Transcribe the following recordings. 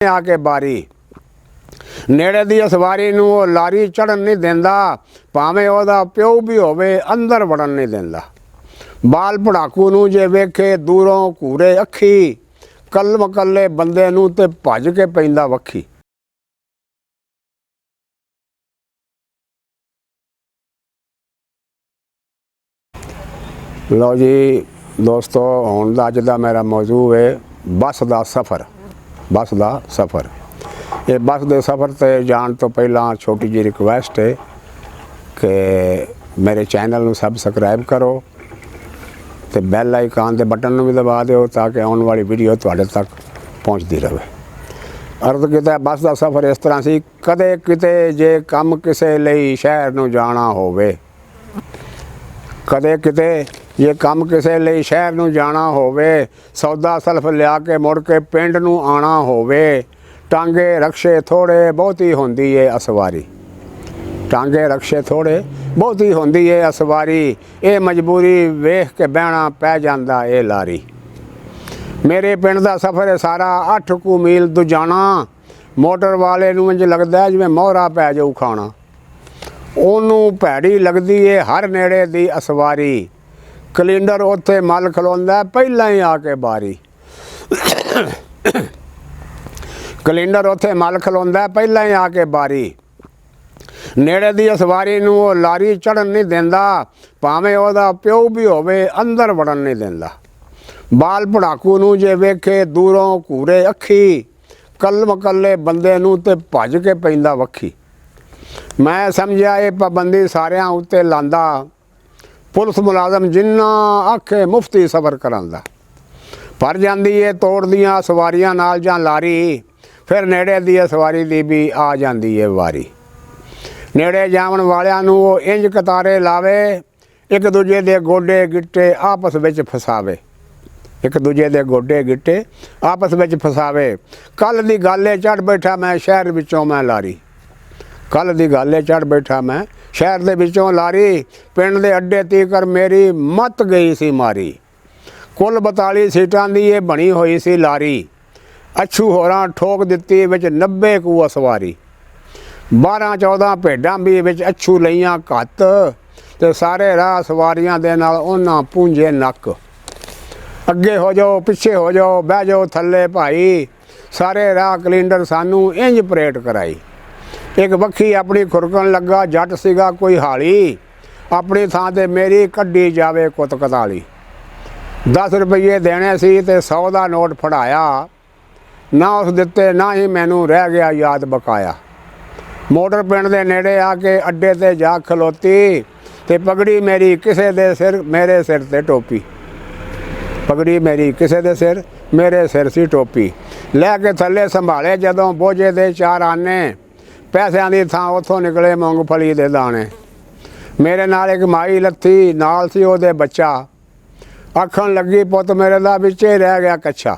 आके बारी नेड़े दी सवारी नूं लारी चढ़न नहीं देंदा, भावें ओहदा प्यो भी होवे अंदर वड़न नहीं देंदा। बाल पड़ाकू नूं जे वेखे दूरों घूरे अखी, कल्म कल्ले बंदे नूं ते भज के पैंदा वखी। लो जी दोस्तों, हुण दा अज दा मेरा मौजू है बस दा सफ़र। बस दा सफ़र, ये बस दे सफ़र ते जाण तो पहला छोटी जी रिक्वेस्ट है कि मेरे चैनल नूं सबसक्राइब करो ते बैल आइकन दे बटन नूं भी दबा दिओ ताकि आने वाली वीडियो तुहाडे तक पहुँचती रहे। अर्ज कीता बस दा सफ़र इस तरह सी, कदे किते जे काम किसे लई शहर नूं जाना होवे, कदे किते ये काम किसे लई शहर नूं जाना होवे, सौदा सल्फ लिया के मुड़ के पिंड नूं आना होवे, टांगे रक्शे थोड़े बहुती होंदी है असवारी, टांगे रक्शे थोड़े बहुती होंदी है असवारी, ये मजबूरी वेख के बहना पै जांदा ए लारी। मेरे पिंड दा सफ़र है सारा 8 कु मील दुजाना, मोटर वाले नूं इंज लगदा जिवें मोहरा पै जाऊ खाना, ओनू भैड़ी लगदी है हर नेड़े दी असवारी, कलिंडर उत्थे मल खलोंदा पहला ही आके बारी। कलिंडर उत्थे मल खलोंदा पहला ही आके बारी, नेड़े दी असवारी नूं लारी चढ़न नहीं देंदा, भावें ओहदा प्यो भी होवे अंदर वड़न नहीं देंदा। बाल पड़ाकू नूं जे वेखे दूरों घूरे अखी, कल्म कल्ले बंदे नूं ते भज के पैंदा वखी। मैं समझिया ये पाबंदी सारियां उत्ते लांदा, पुलिस मुलाजम जिन्ना आखे मुफ्ती सफ़र करांदा। पर जांदी है तोड़ दियां सवारियां नाल जां लारी, फिर नेड़े दी सवारी दी भी आ जांदी है वारी। नेड़े जावन वालियां नूं वो इंज कतारे लावे, एक दूजे दे गोडे गिट्टे आपस विच फसावे, एक दूजे दे गोडे गिट्टे आपस विच फसावे। कल दी गाले चढ़ बैठा मैं शहर विचों मैं लारी, कल दी गाले चढ़ बैठा मैं शहर दे विचों लारी, पिंड दे अड्डे तीकर मेरी मत गई सी मारी। कुल 42 सीटां दी ये बनी हुई सी लारी, अच्छू होरां ठोक दित्ती विच 90 कु असवारी। 12-14 भेडां भी विच अच्छू लईयां घत्त, ते सारे राह सवारियां दे नाल उन्हां पूंजे नक। अगे हो जाओ पिछे हो जाओ बह जाओ थल्ले भाई, सारे राह कलिंडर सानू इंज परेड कराई। एक बखी अपनी खुरकन लगा जट सीगा कोई हाली, अपनी थां ते मेरी कड्डी जावे कुत कताली। 10 रुपये देने सी ते 100 दा नोट फड़ाया, ना उस दिते ना ही मैनू रह गया याद बकाया। मोटर पिंड दे नेड़े आके अड्डे ते जा खलोती, ते पगड़ी मेरी किसे दे सिर मेरे सिर ते टोपी, पगड़ी मेरी किसे दे सिर मेरे सिर सी टोपी। लैके थल्ले संभाले जदों बोझे दे 4 आने, पैसों की थां उतों निकले मूंगफली दे दाने। मेरे नाल एक माई लत्थी नाल सी ओहदे बच्चा, आखन लगी पुत मेरे दा विचे रह गया कच्चा।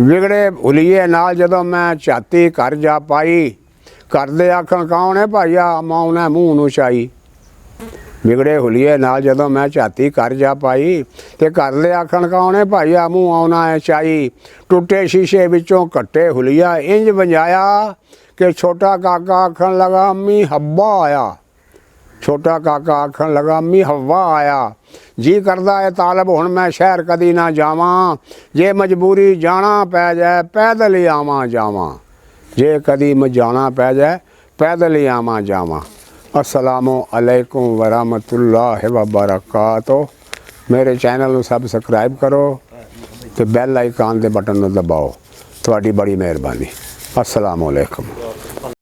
विगड़े हुलीए नाल जदों मैं झाती घर जा पाई, घर दे आखन कौन है भाईया मां ने मूँह नूं चाई। विगड़े हुलीए नाल जदों मैं झाती घर जा पाई, ते घर दे आखन कौन है भाईया मूँह आउना है चाई। टुटे शीशे विचों कट्टे हुलिया इंज वंजाया, कि छोटा काका आखन लगा अम्मी हब्बा आया, छोटा काका आखन लगा अम्मी हवा आया। जी करदा है तालब हुण मैं शहर कदी ना जावां, जे मजबूरी जाना पै जाए पैदल ही आवां जावां, जे कदी मैं जाना पै जाए पैदल ही आवां जावां। अस्सलामु अलैकुम वरहमतुल्लाहि वबरकातुहू। मेरे चैनल नूं सबसक्राइब करो ते बैल आइकन दे बटन नूं दबाओ, तुहाडी बड़ी मेहरबानी। अस्सलामु अलैकुम।